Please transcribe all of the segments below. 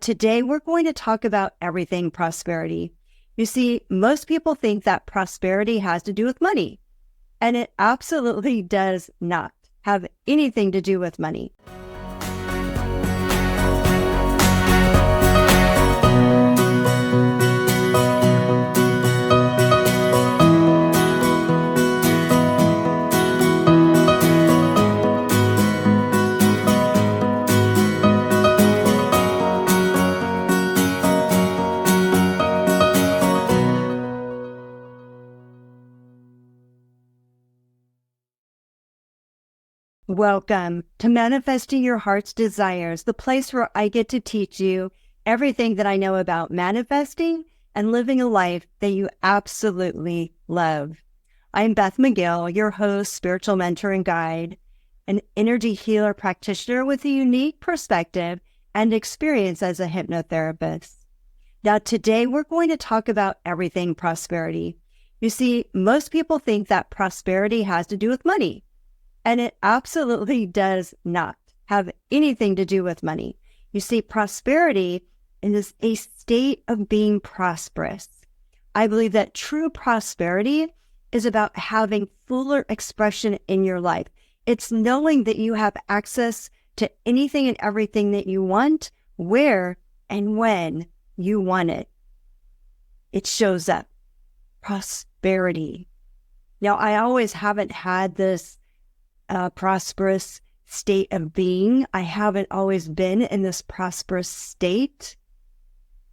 Today, we're going to talk about everything prosperity. You see, most people think that prosperity has to do with money, and it absolutely does not have anything to do with money. Welcome to Manifesting Your Heart's Desires, the place where I get to teach you everything that I know about manifesting and living a life that you absolutely love. I'm Beth McGill, your host, spiritual mentor and guide, an energy healer practitioner with a unique perspective and experience as a hypnotherapist. Now, today we're going to talk about everything prosperity. You see, most people think that prosperity has to do with money. And it absolutely does not have anything to do with money. You see, prosperity is a state of being prosperous. I believe that true prosperity is about having fuller expression in your life. It's knowing that you have access to anything and everything that you want, where and when you want it. It shows up. Prosperity. Now, I always haven't had this prosperous state of being. I haven't always been in this prosperous state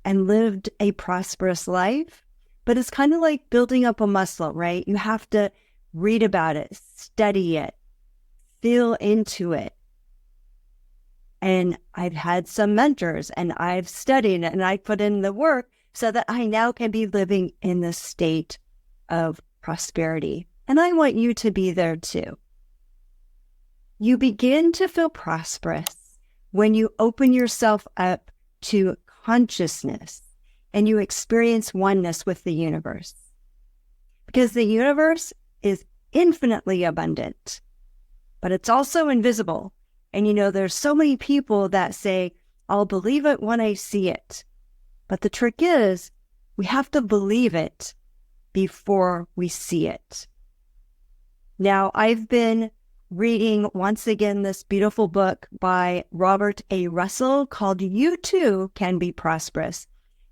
and lived a prosperous life, but it's kind of like building up a muscle, right? You have to read about it, study it, feel into it. And I've had some mentors and I've studied it and I put in the work so that I now can be living in this state of prosperity. And I want you to be there too. You begin to feel prosperous when you open yourself up to consciousness and you experience oneness with the universe. Because the universe is infinitely abundant, but it's also invisible. And there's so many people that say, I'll believe it when I see it. But the trick is, we have to believe it before we see it. Now, I've been reading once again this beautiful book by Robert A. Russell called You Too Can Be Prosperous.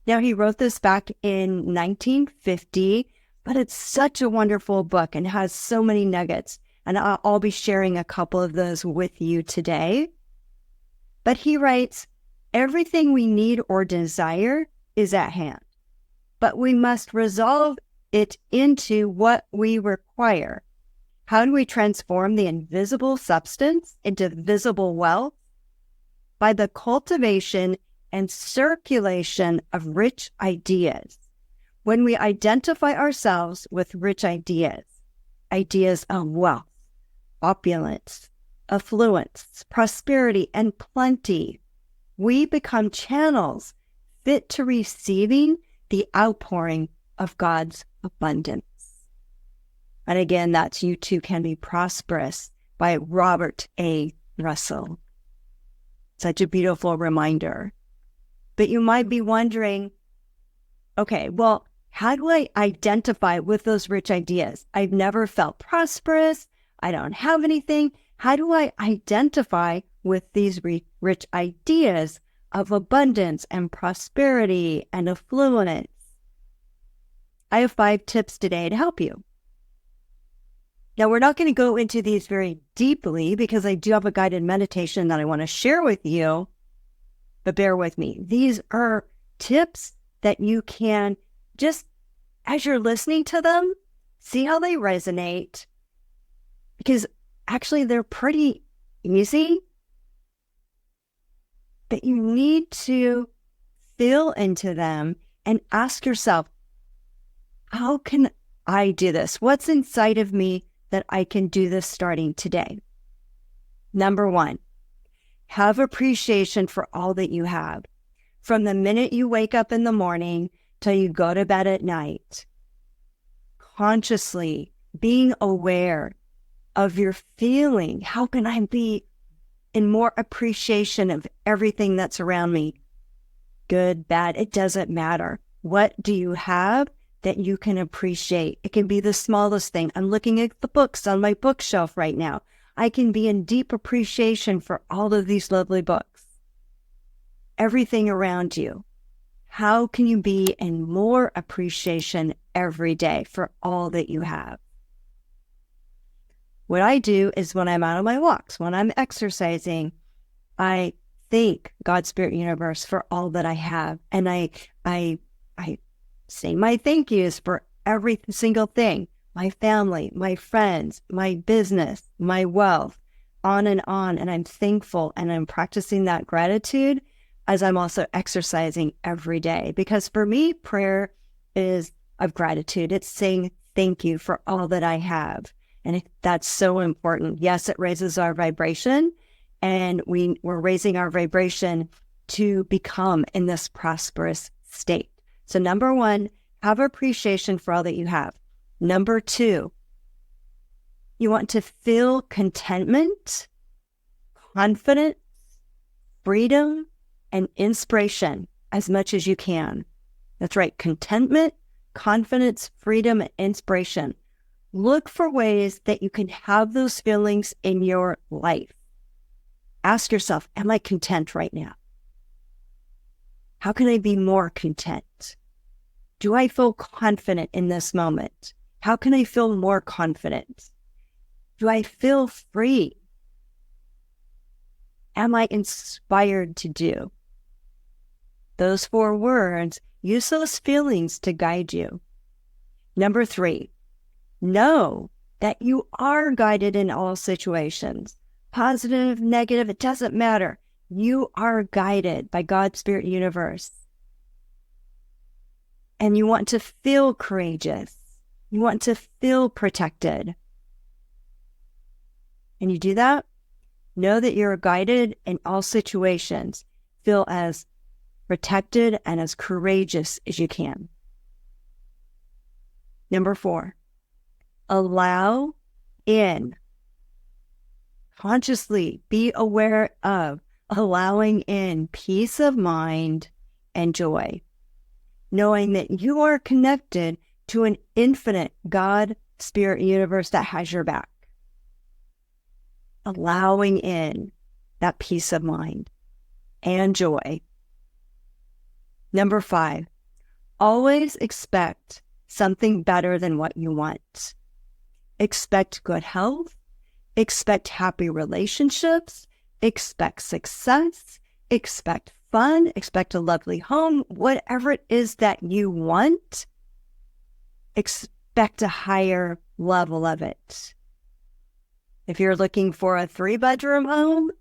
Now, he wrote this back in 1950, but it's such a wonderful book and has so many nuggets. And I'll be sharing a couple of those with you today. But he writes, everything we need or desire is at hand, but we must resolve it into what we require. How do we transform the invisible substance into visible wealth? By the cultivation and circulation of rich ideas. When we identify ourselves with rich ideas, ideas of wealth, opulence, affluence, prosperity, and plenty, we become channels fit to receiving the outpouring of God's abundance. And again, that's You Too Can Be Prosperous by Robert A. Russell. Such a beautiful reminder. But you might be wondering, okay, well, how do I identify with those rich ideas? I've never felt prosperous. I don't have anything. How do I identify with these rich ideas of abundance and prosperity and affluence? I have 5 tips today to help you. Now, we're not going to go into these very deeply because I do have a guided meditation that I want to share with you, but bear with me. These are tips that you can just, as you're listening to them, see how they resonate, because actually they're pretty easy, but you need to feel into them and ask yourself, how can I do this? What's inside of me that I can do this starting today? Number 1, have appreciation for all that you have. From the minute you wake up in the morning till you go to bed at night, consciously being aware of your feeling. How can I be in more appreciation of everything that's around me? good, bad, it doesn't matter. What do you have that you can appreciate? It can be the smallest thing. I'm looking at the books on my bookshelf right now. I can be in deep appreciation for all of these lovely books. Everything around you. How can you be in more appreciation every day for all that you have? What I do is when I'm out on my walks, when I'm exercising, I thank God, Spirit, Universe for all that I have. And I say my thank yous for every single thing. My family, my friends, my business, my wealth, on. And I'm thankful and I'm practicing that gratitude as I'm also exercising every day. Because for me, prayer is of gratitude. It's saying thank you for all that I have. And that's so important. Yes, it raises our vibration, and we're raising our vibration to become in this prosperous state. So number one, have appreciation for all that you have. Number two, you want to feel contentment, confidence, freedom, and inspiration as much as you can. That's right. Contentment, confidence, freedom, and inspiration. Look for ways that you can have those feelings in your life. Ask yourself, am I content right now? How can I be more content? Do I feel confident in this moment? How can I feel more confident? Do I feel free? Am I inspired to do? Those 4 words, use those feelings to guide you. Number 3, know that you are guided in all situations. Positive, negative, it doesn't matter. You are guided by God's Spirit Universe. And you want to feel courageous. You want to feel protected. And you do that? Know that you're guided in all situations. Feel as protected and as courageous as you can. Number 4, allow in. Consciously be aware of allowing in peace of mind and joy, knowing that you are connected to an infinite God, Spirit, Universe that has your back. Allowing in that peace of mind and joy. Number 5, always expect something better than what you want. Expect good health, expect happy relationships, expect success, expect fun, expect a lovely home, whatever it is that you want, expect a higher level of it. If you're looking for a 3-bedroom home,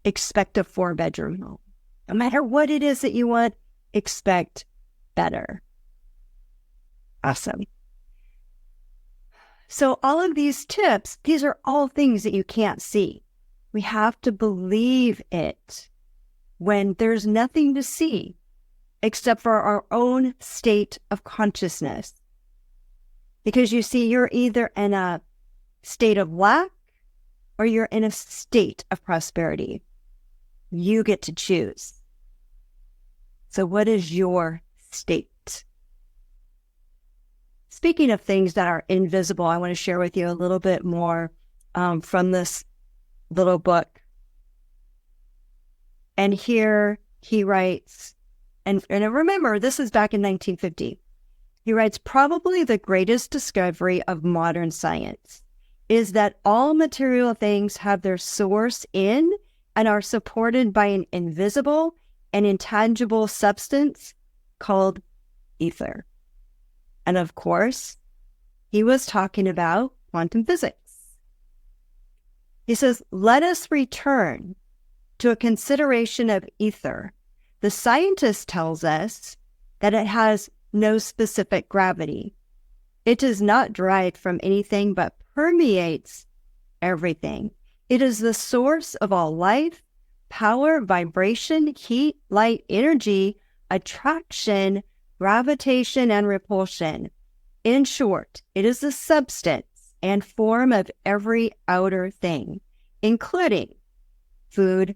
expect a 4-bedroom home. No matter what it is that you want, expect better. Awesome. So all of these tips, these are all things that you can't see. We have to believe it when there's nothing to see except for our own state of consciousness. Because you see, you're either in a state of lack or you're in a state of prosperity. You get to choose. So what is your state? Speaking of things that are invisible, I want to share with you a little bit more from this little book. And here he writes, and remember, this is back in 1950. He writes, probably the greatest discovery of modern science is that all material things have their source in and are supported by an invisible and intangible substance called ether. And of course, he was talking about quantum physics. He says, let us return to a consideration of ether. The scientist tells us that it has no specific gravity. It is not derived from anything but permeates everything. It is the source of all life, power, vibration, heat, light, energy, attraction, gravitation, and repulsion. In short, it is the substance and form of every outer thing, including food,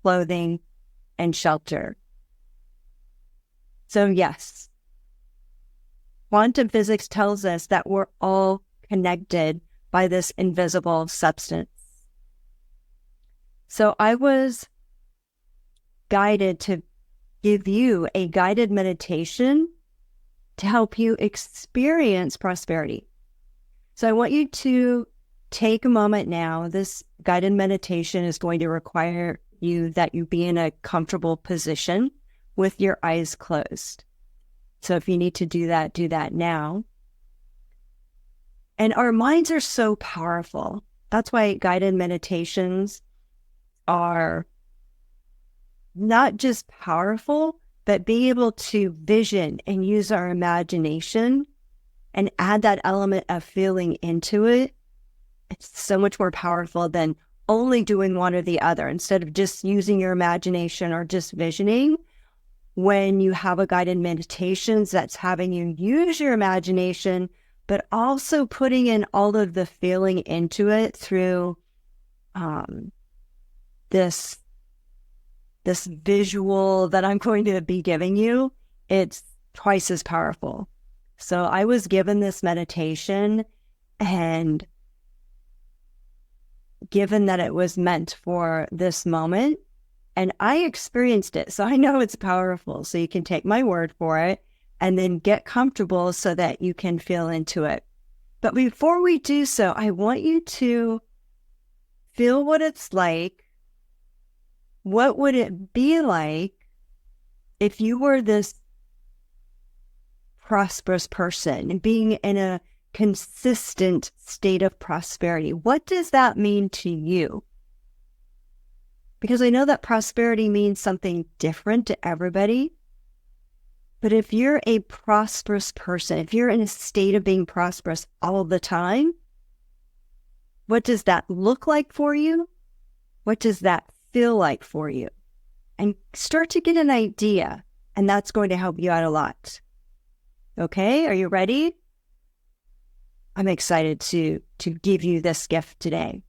clothing, and shelter. So yes, quantum physics tells us that we're all connected by this invisible substance. So I was guided to give you a guided meditation to help you experience prosperity. So I want you to take a moment now. This guided meditation is going to require you that you be in a comfortable position with your eyes closed. So if you need to do that now. And our minds are so powerful. That's why guided meditations are not just powerful, but being able to vision and use our imagination and add that element of feeling into it. It's so much more powerful than only doing one or the other. Instead of just using your imagination or just visioning, when you have a guided meditation that's having you use your imagination, but also putting in all of the feeling into it through this visual that I'm going to be giving you, it's twice as powerful. So I was given this meditation, and given that it was meant for this moment, and I experienced it, so I know it's powerful. So you can take my word for it and then get comfortable so that you can feel into it. But before we do so, I want you to feel what it's like. What would it be like if you were this prosperous person and being in a consistent state of prosperity? What does that mean to you? Because I know that prosperity means something different to everybody. But if you're a prosperous person, if you're in a state of being prosperous all the time, what does that look like for you? What does that feel like for you? And start to get an idea, and that's going to help you out a lot. Okay, are you ready? I'm excited to give you this gift today.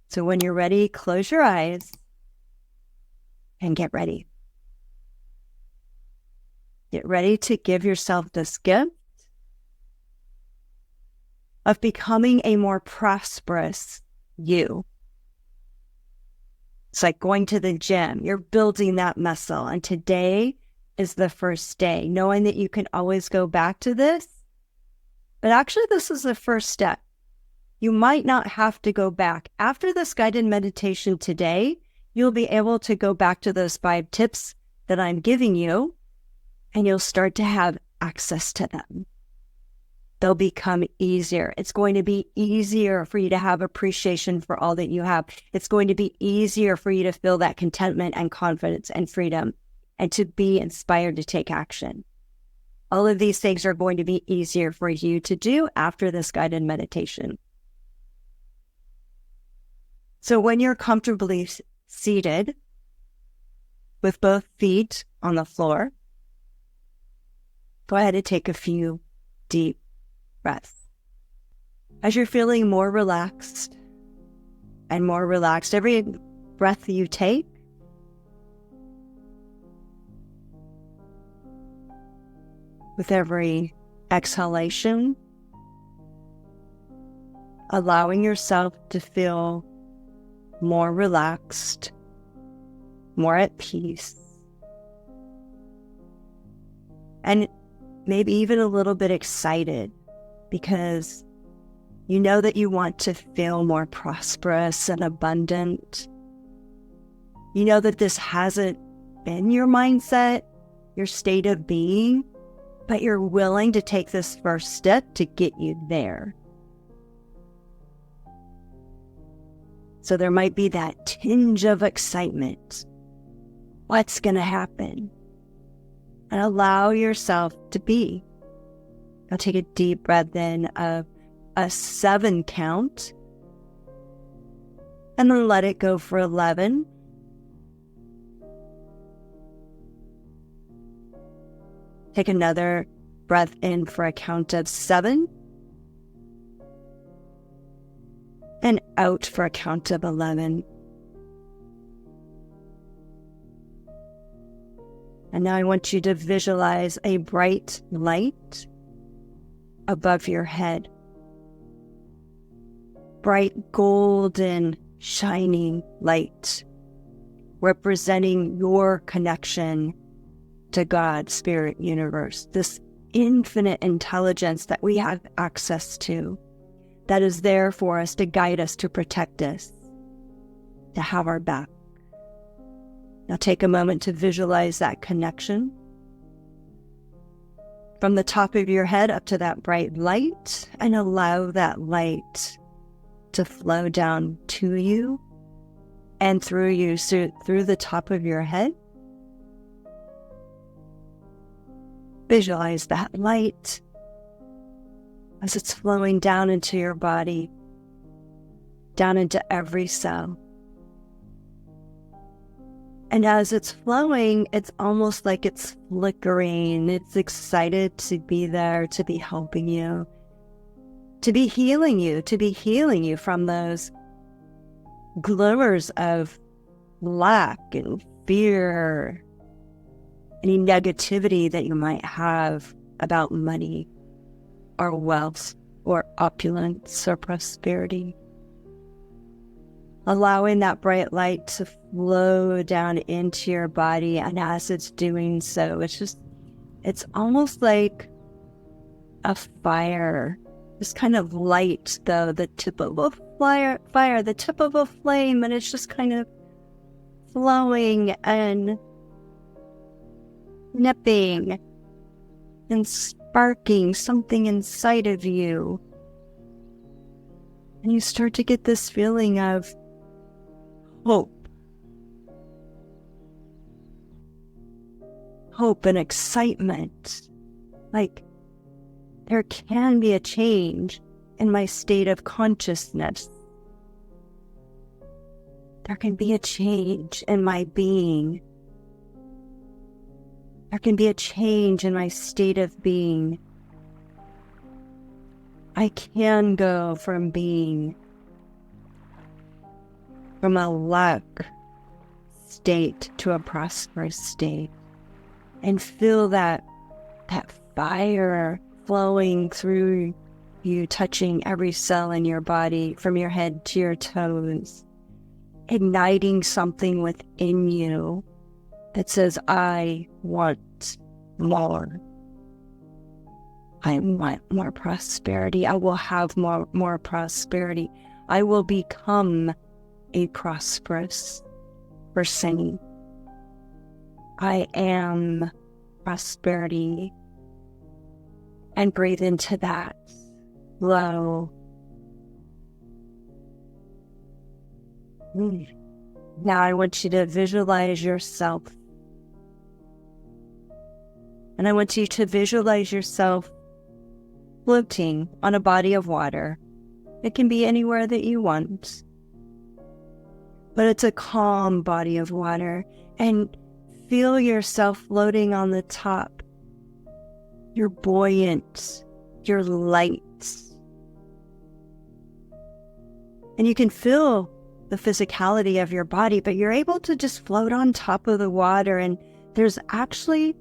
So when you're ready, close your eyes and get ready. Get ready to give yourself this gift of becoming a more prosperous you. It's like going to the gym. You're building that muscle. And today is the first day, knowing that you can always go back to this. But actually, this is the first step. You might not have to go back. After this guided meditation today, you'll be able to go back to those 5 tips that I'm giving you, and you'll start to have access to them. They'll become easier. It's going to be easier for you to have appreciation for all that you have. It's going to be easier for you to feel that contentment and confidence and freedom, and to be inspired to take action. All of these things are going to be easier for you to do after this guided meditation. So when you're comfortably seated with both feet on the floor, go ahead and take a few deep breaths. As you're feeling more relaxed and more relaxed, every breath you take, with every exhalation, allowing yourself to feel more relaxed, more at peace, and maybe even a little bit excited, because you know that you want to feel more prosperous and abundant. You know that this hasn't been your mindset, your state of being, but you're willing to take this first step to get you there. So there might be that tinge of excitement. What's going to happen? And allow yourself to be. Now take a deep breath in of a 7 count. And then let it go for 11. Take another breath in for a count of 7. And out for a count of 11. And now I want you to visualize a bright light above your head. Bright golden shining light representing your connection to God, Spirit, Universe, this infinite intelligence that we have access to, that is there for us to guide us, to protect us, to have our back. Now take a moment to visualize that connection from the top of your head up to that bright light, and allow that light to flow down to you and through you, so through the top of your head. Visualize that light as it's flowing down into your body, down into every cell. And as it's flowing, it's almost like it's flickering. It's excited to be there, to be helping you, to be healing you from those glimmers of lack and fear, any negativity that you might have about money or wealth or opulence or prosperity. Allowing that bright light to flow down into your body, and as it's doing so, it's almost like a fire, this kind of light, though, the tip of a fire, the tip of a flame, and it's just kind of flowing and nipping and sparking something inside of you. And you start to get this feeling of hope and excitement. Like, there can be a change in my state of consciousness. There can be a change in my being. There can be a change in my state of being. I can go from being from a lack state to a prosperous state, and feel that fire flowing through you, touching every cell in your body, from your head to your toes, igniting something within you that says, I want more. I want more prosperity. I will have more prosperity. I will become a prosperous person. I am prosperity. And breathe into that flow. Now I want you to visualize yourself. And I want you to visualize yourself floating on a body of water. It can be anywhere that you want, but it's a calm body of water. And feel yourself floating on the top. You're buoyant, you're light. And you can feel the physicality of your body, but you're able to just float on top of the water. And there's actually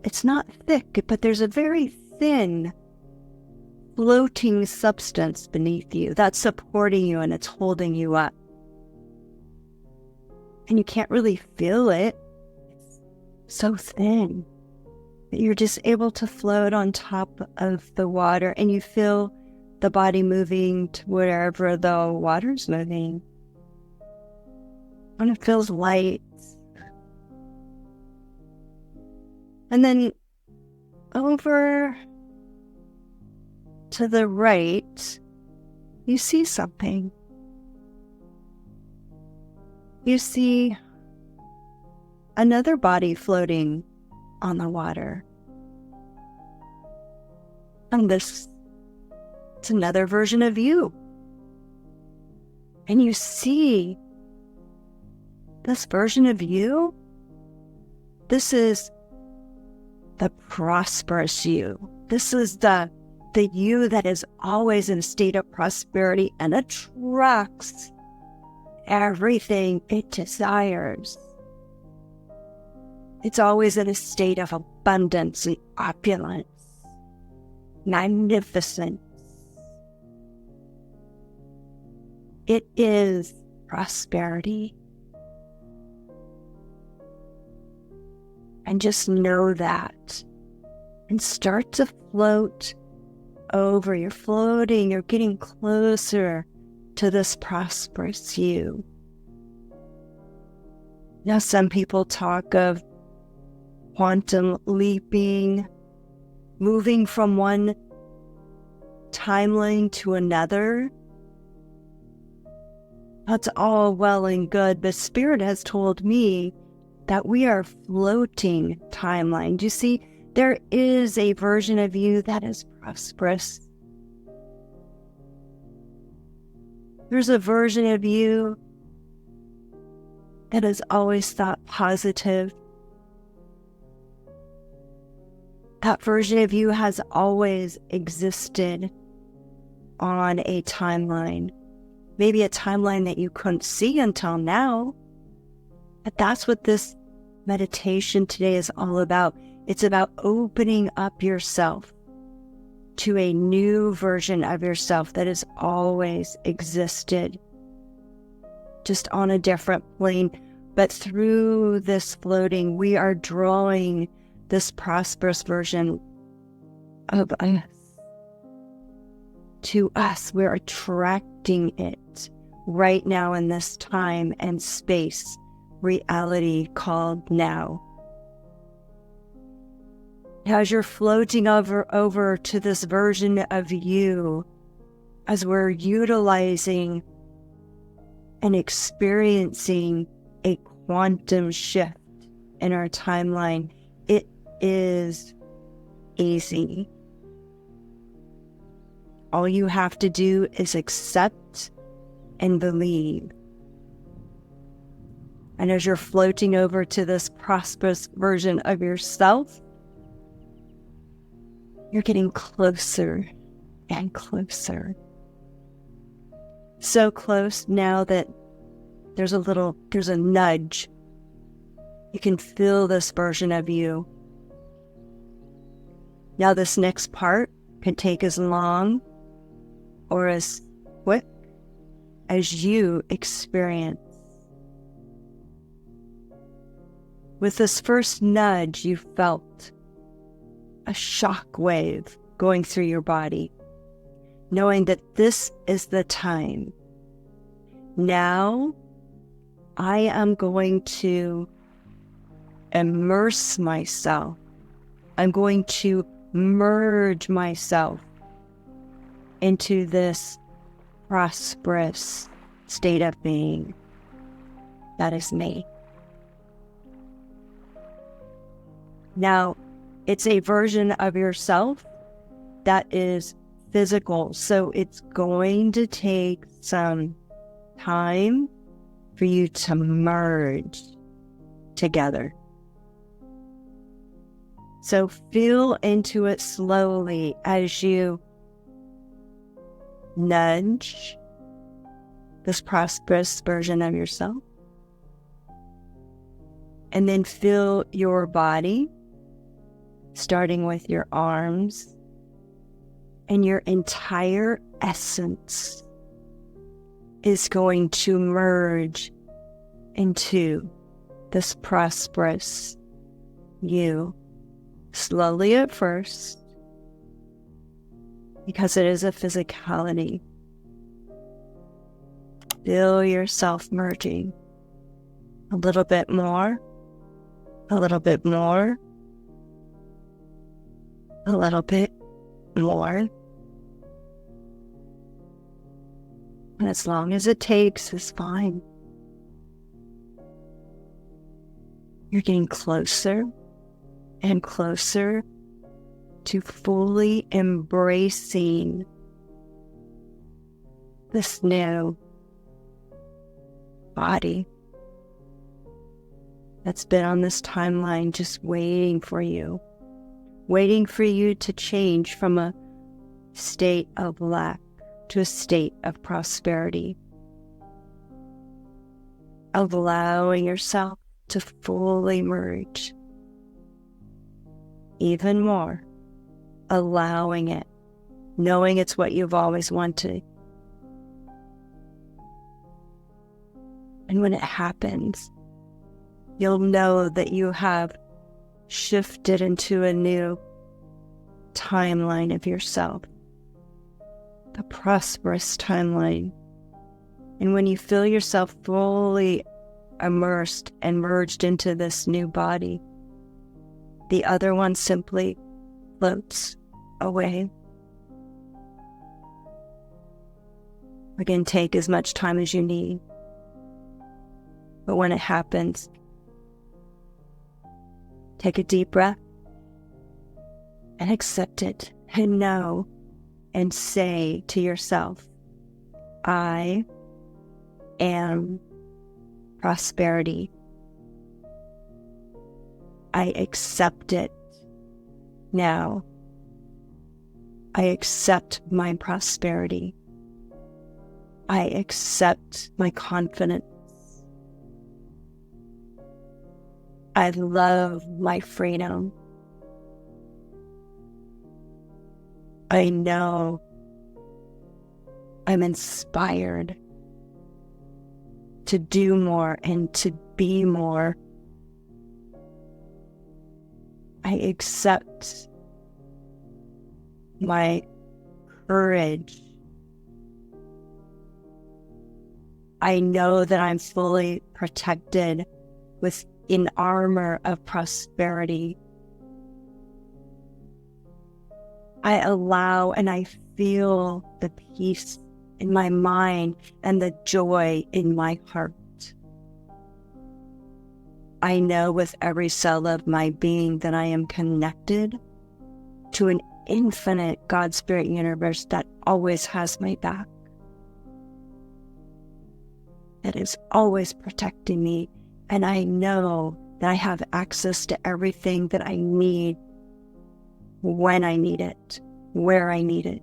it's not thick, but there's a very thin floating substance beneath you that's supporting you, and it's holding you up. And you can't really feel it. It's so thin that you're just able to float on top of the water, and you feel the body moving to wherever the water's moving. And it feels light. And then over to the right, you see something. You see another body floating on the water. And it's another version of you. And you see this version of you. This is the prosperous you. This is the you that is always in a state of prosperity and attracts everything it desires. It's always in a state of abundance and opulence, magnificence. It is prosperity. And just know that. And start to float over. You're floating, you're getting closer to this prosperous you. Now, some people talk of quantum leaping, moving from one timeline to another. That's all well and good, but Spirit has told me that we are floating timelines. You see, there is a version of you that is prosperous. There's a version of you that has always thought positive. That version of you has always existed on a timeline. Maybe a timeline that you couldn't see until now. But that's what this meditation today is all about. It's about opening up yourself to a new version of yourself that has always existed, just on a different plane. But through this floating, we are drawing this prosperous version of us to us. We're attracting it right now in this time and space, reality called now. As you're floating over to this version of you, as we're utilizing and experiencing a quantum shift in our timeline, it is easy. All you have to do is accept and believe. And as you're floating over to this prosperous version of yourself, you're getting closer and closer. So close now that there's a nudge. You can feel this version of you. Now this next part can take as long or as quick as you experience. With this first nudge, you felt a shock wave going through your body, knowing that this is the time. Now, I am going to immerse myself. I'm going to merge myself into this prosperous state of being that is me. Now, it's a version of yourself that is physical, so it's going to take some time for you to merge together. So feel into it slowly as you nudge this prosperous version of yourself. And then feel your body, starting with your arms, and your entire essence is going to merge into this prosperous you. Slowly at first, because it is a physicality. Feel yourself merging. A little bit more, a little bit more, a little bit more. And as long as it takes is fine. You're getting closer and closer to fully embracing this new body that's been on this timeline just waiting for you to change from a state of lack to a state of prosperity, allowing yourself to fully merge even more, allowing it, knowing it's what you've always wanted. And when it happens, you'll know that you have shifted into a new timeline of yourself, the prosperous timeline. And when you feel yourself fully immersed and merged into this new body, the other one simply floats away. Again, take as much time as you need. But when it happens, take a deep breath and accept it and know and say to yourself, I am prosperity. I accept it now. I accept my prosperity. I accept my confidence. I love my freedom. I know I'm inspired to do more and to be more. I accept my courage. I know that I'm fully protected within armor of prosperity. I allow and I feel the peace in my mind and the joy in my heart. I know with every cell of my being that I am connected to an infinite God Spirit universe that always has my back, that is always protecting me. And I know that I have access to everything that I need when I need it, where I need it.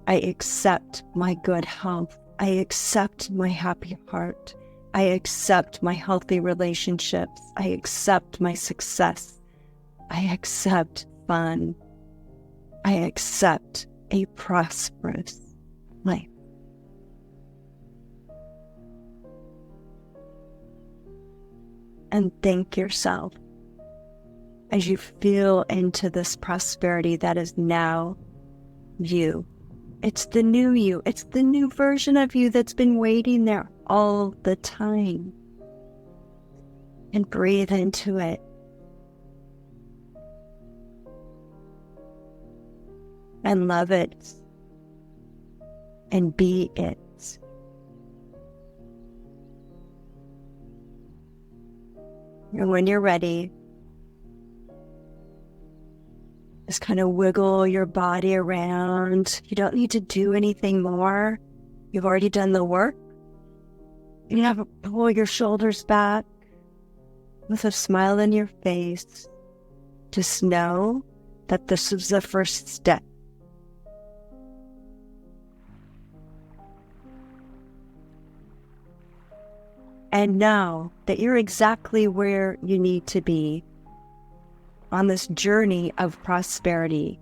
I accept my good health. I accept my happy heart. I accept my healthy relationships. I accept my success. I accept fun. I accept a prosperous life. And thank yourself as you feel into this prosperity that is now you. It's the new you. It's the new version of you that's been waiting there all the time. And breathe into it. And love it. And be it. And when you're ready, just kind of wiggle your body around. You don't need to do anything more. You've already done the work. You have to pull your shoulders back with a smile on your face. Just know that this is the first step. And know that you're exactly where you need to be on this journey of prosperity.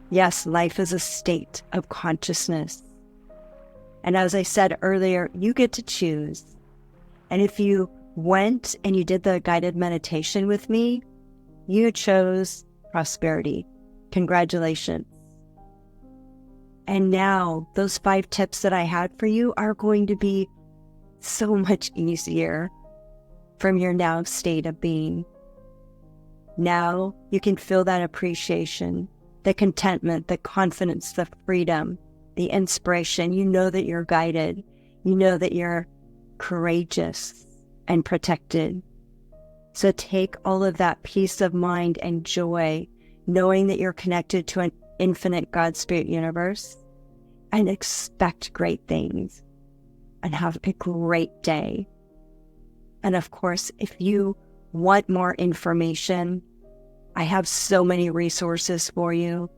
Yes, life is a state of consciousness. And as I said earlier, you get to choose. And if you went and you did the guided meditation with me, you chose prosperity. Congratulations. And now those 5 tips that I had for you are going to be so much easier from your now state of being. Now you can feel that appreciation, the contentment, the confidence, the freedom, the inspiration. You know that you're guided. You know that you're courageous and protected. So take all of that peace of mind and joy, knowing that you're connected to an infinite God Spirit universe, and expect great things. And have a great day. And of course, if you want more information, I have so many resources for you.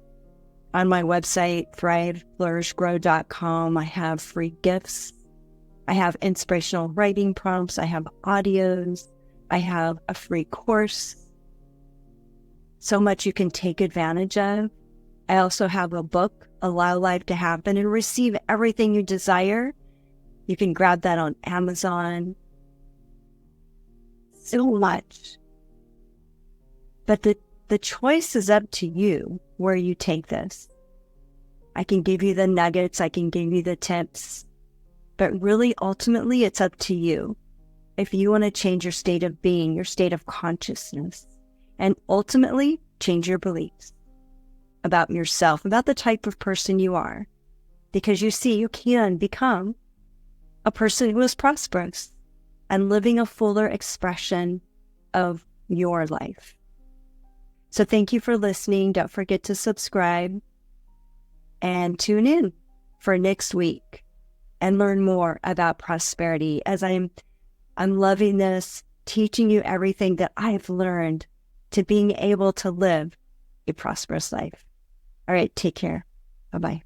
On my website, thriveflourishgrow.com, I have free gifts. I have inspirational writing prompts. I have audios, I have a free course, so much you can take advantage of. I also have a book, Allow Life to Happen and Receive Everything You Desire. You can grab that on Amazon. So much. But the choice is up to you where you take this. I can give you the nuggets, I can give you the tips, but really, ultimately, it's up to you. If you want to change your state of being, your state of consciousness, and ultimately change your beliefs about yourself, about the type of person you are. Because you see, you can become a person who is prosperous and living a fuller expression of your life. So thank you for listening. Don't forget to subscribe and tune in for next week and learn more about prosperity, as I'm loving this, teaching you everything that I've learned to being able to live a prosperous life. All right, take care. Bye-bye.